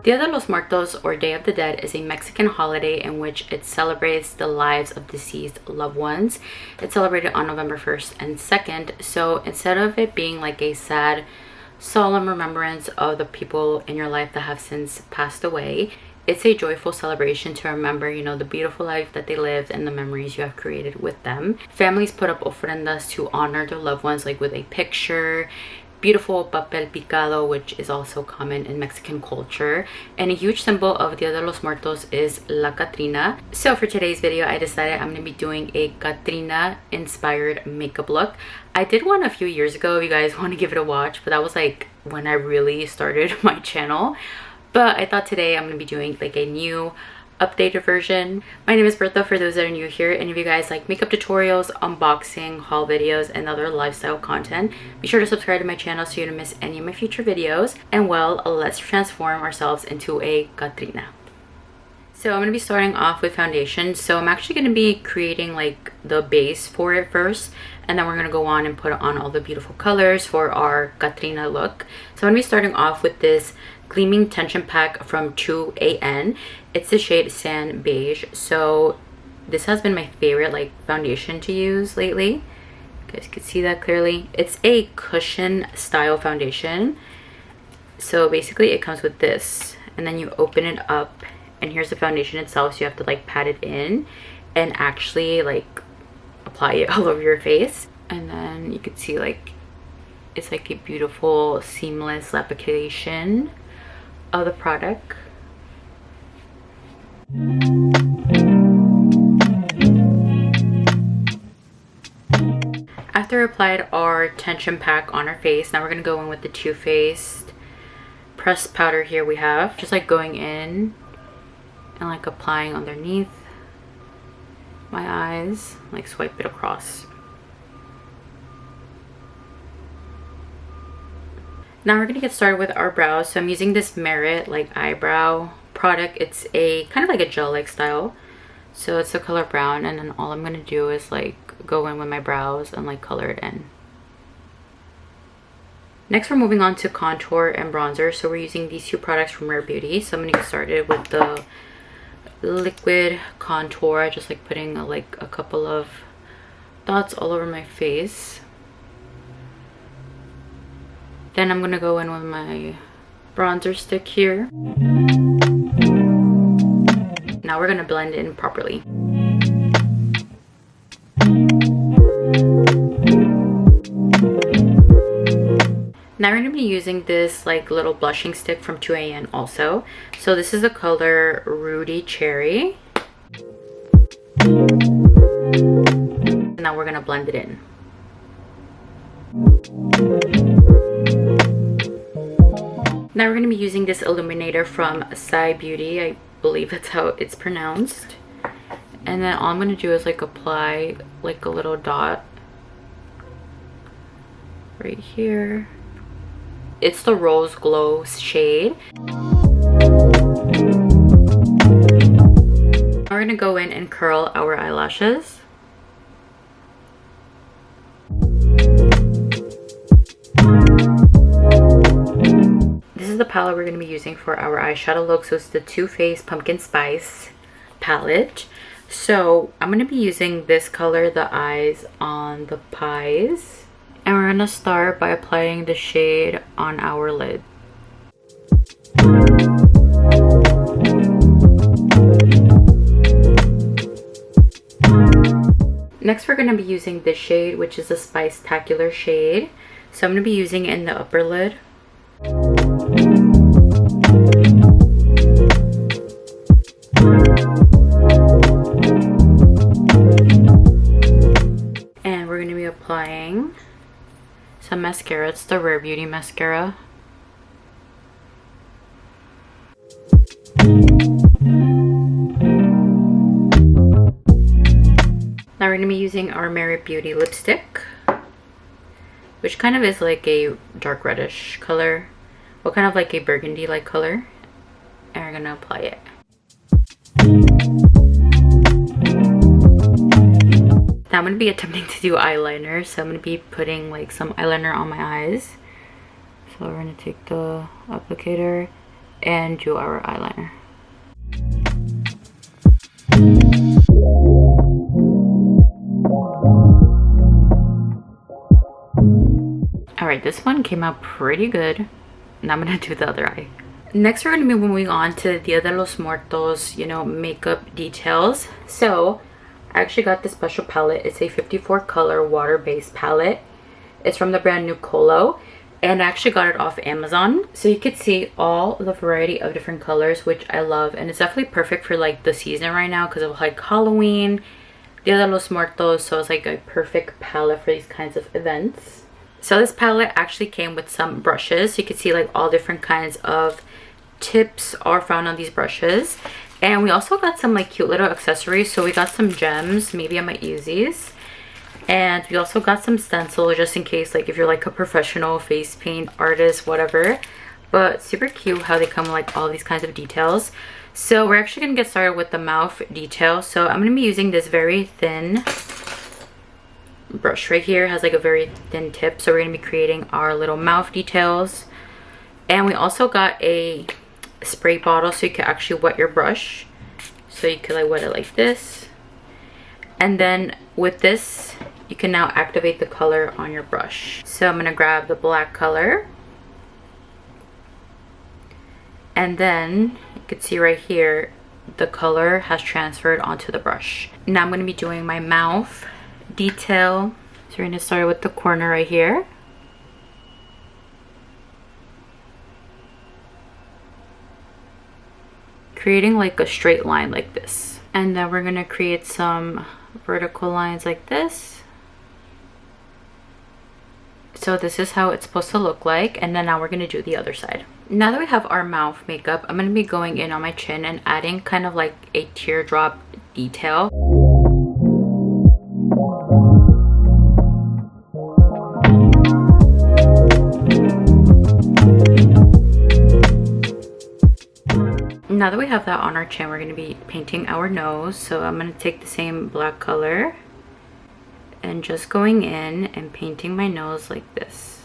Dia de los Muertos, or Day of the Dead, is a Mexican holiday in which it celebrates the lives of deceased loved ones. It's celebrated on November 1st and 2nd. So instead of it being like a sad, solemn remembrance of the people in your life that have since passed away, it's a joyful celebration to remember, you know, the beautiful life that they lived and the memories you have created with them. Families put up ofrendas to honor their loved ones, like with a picture, beautiful papel picado, which is also common in Mexican culture, and a huge symbol of Dia de los Muertos is la Catrina. So for today's video, I decided I'm going to be doing a Catrina inspired makeup look. I did one a few years ago if you guys want to give it a watch, but that was like when I really started my channel. But I thought today I'm going to be doing like a new updated version. My name is Bertha for those that are new here, and if you guys like makeup tutorials, unboxing, haul videos, and other lifestyle content, be sure to subscribe to my channel so you don't miss any of my future videos. And well, let's transform ourselves into a Catrina. So I'm going to be starting off with foundation. So I'm actually going to be creating like the base for it first, and then we're going to go on and put on all the beautiful colors for our Catrina look. So I'm going to be starting off with this Gleaming Tension Pack from 2AN. It's the shade Sand Beige. So this has been my favorite like foundation to use lately. You guys can see that clearly. It's a cushion style foundation. So basically it comes with this, and then you open it up, and here's the foundation itself. So you have to like pat it in and actually like apply it all over your face. And then you can see like it's like a beautiful seamless application of the product. After we applied our tension pack on our face, now we're going to go in with the Too Faced pressed powder here we have. Just like going in and like applying underneath my eyes, like swipe it across. Now we're gonna get started with our brows. So I'm using this Merit like eyebrow product. It's a kind of like a gel-like style. So it's the color brown, and then all I'm gonna do is like go in with my brows and like color it in. Next we're moving on to contour and bronzer. So we're using these two products from Rare Beauty. So I'm gonna get started with the liquid contour. I just like putting like a couple of dots all over my face. Then I'm gonna go in with my bronzer stick here. Now we're gonna blend in properly. Now we're gonna be using this like little blushing stick from 2AN also. So this is the color Rudy Cherry. And now we're gonna blend it in. Now we're going to be using this illuminator from Psy Beauty. I believe that's how it's pronounced. And then all I'm going to do is like apply like a little dot right here. It's the Rose Glow shade. We're going to go in and curl our eyelashes. This is the palette we're going to be using for our eyeshadow look. So it's the Too Faced Pumpkin Spice palette. So I'm going to be using this color, the eyes on the pies. And we're going to start by applying the shade on our lid. Next we're going to be using this shade, which is a Spice-tacular shade. So I'm going to be using it in the upper lid. And we're going to be applying some mascara. It's the Rare Beauty mascara. Now we're going to be using our Merit Beauty lipstick, which kind of is like a dark reddish color, well, kind of like a burgundy like color, and we're going to apply it. Now I'm going to be attempting to do eyeliner, so I'm going to be putting like some eyeliner on my eyes. So we're going to take the applicator and do our eyeliner. All right, this one came out pretty good. Now I'm gonna do the other eye. Next, we're gonna be moving on to Dia de los Muertos, you know, makeup details. So I actually got this special palette. It's a 54 color water-based palette. It's from the brand Nucolo, and I actually got it off Amazon. So you could see all the variety of different colors, which I love, and it's definitely perfect for like the season right now because of like Halloween, Dia de los Muertos. So it's like a perfect palette for these kinds of events. So this palette actually came with some brushes. You can see like all different kinds of tips are found on these brushes. And we also got some like cute little accessories. So we got some gems. Maybe I might use these. And we also got some stencils just in case, like if you're like a professional face paint artist, whatever. But super cute how they come with like all these kinds of details. So we're actually going to get started with the mouth detail. So I'm going to be using this very thin brush right here. It has like a very thin tip, so we're going to be creating our little mouth details. And we also got a spray bottle so you can actually wet your brush, so you can like wet it like this, and then with this you can now activate the color on your brush. So I'm going to grab the black color, and then you can see right here the color has transferred onto the brush. Now I'm going to be doing my mouth detail. So we're going to start with the corner right here. Creating like a straight line like this. And then we're going to create some vertical lines like this. So this is how it's supposed to look like. And then now we're going to do the other side. Now that we have our mouth makeup, I'm going to be going in on my chin and adding kind of like a teardrop detail. Now that we have that on our chin, we're going to be painting our nose. So I'm going to take the same black color and just going in and painting my nose like this.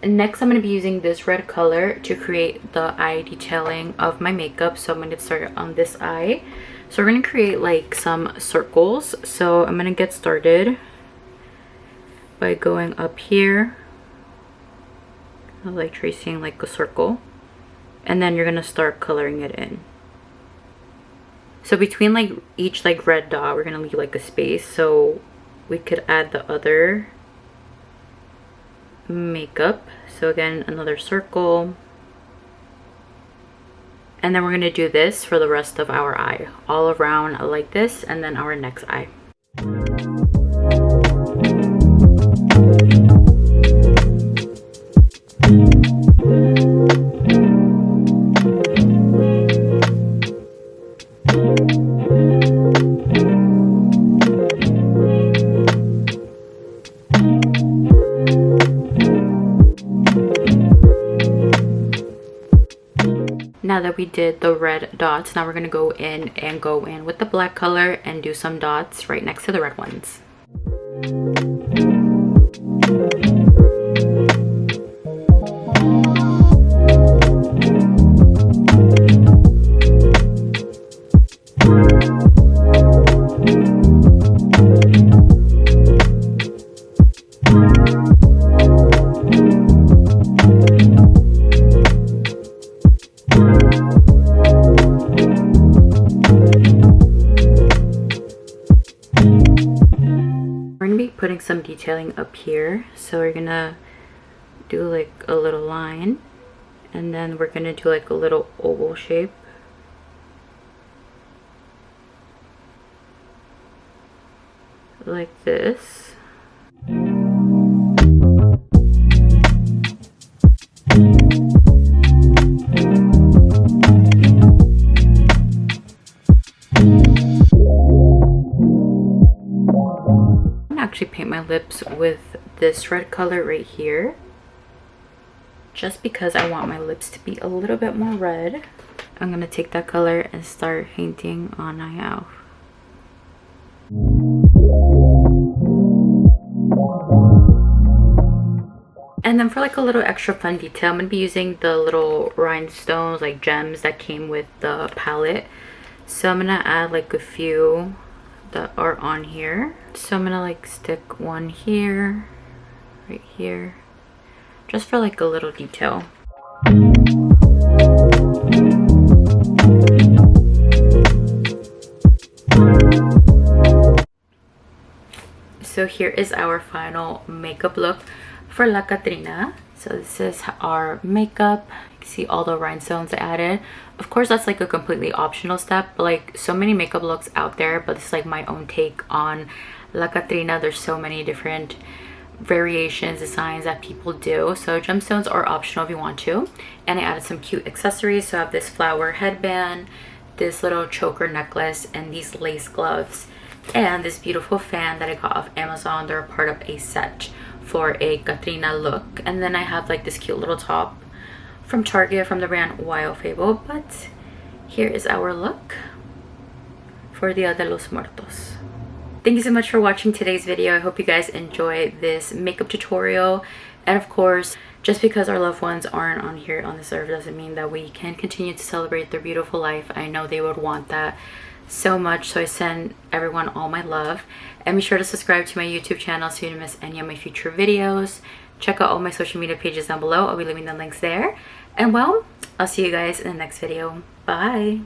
Next, I'm going to be using this red color to create the eye detailing of my makeup. So I'm going to get started on this eye. So we're going to create like some circles. So I'm going to get started by going up here, like tracing like a circle, and then you're going to start coloring it in. So between like each like red dot, we're going to leave like a space so we could add the other makeup. So again, another circle. And then we're going to do this for the rest of our eye, all around like this, and then our next eye. Now that we did the red dots, now we're going to go in with the black color and do some dots right next to the red ones. Putting some detailing up here, so we're gonna do like a little line, and then we're gonna do like a little oval shape like this. Actually paint my lips with this red color right here, just because I want my lips to be a little bit more red. I'm gonna take that color and start painting on my mouth. And then for like a little extra fun detail, I'm gonna be using the little rhinestones, like gems that came with the palette. So I'm gonna add like a few that are on here. So I'm gonna like stick one here, right here, just for like a little detail. So here is our final makeup look for La Catrina. So this is our makeup. You can see all the rhinestones I added. Of course, that's like a completely optional step, but like so many makeup looks out there, but this is like my own take on La Catrina. There's so many different variations, designs that people do. So gemstones are optional if you want to. And I added some cute accessories. So I have this flower headband, this little choker necklace, and these lace gloves, and this beautiful fan that I got off Amazon. They're a part of a set for a Catrina look. And then I have like this cute little top from Target from the brand Wild Fable. But here is our look for Dia de los Muertos. Thank you so much for watching today's video. I hope you guys enjoyed this makeup tutorial. And of course, just because our loved ones aren't on here on this earth doesn't mean that we can continue to celebrate their beautiful life. I know they would want that so much, so I send everyone all my love. And be sure to subscribe to my YouTube channel so you don't miss any of my future videos. Check out all my social media pages down below. I'll be leaving the links there. And well, I'll see you guys in the next video. Bye.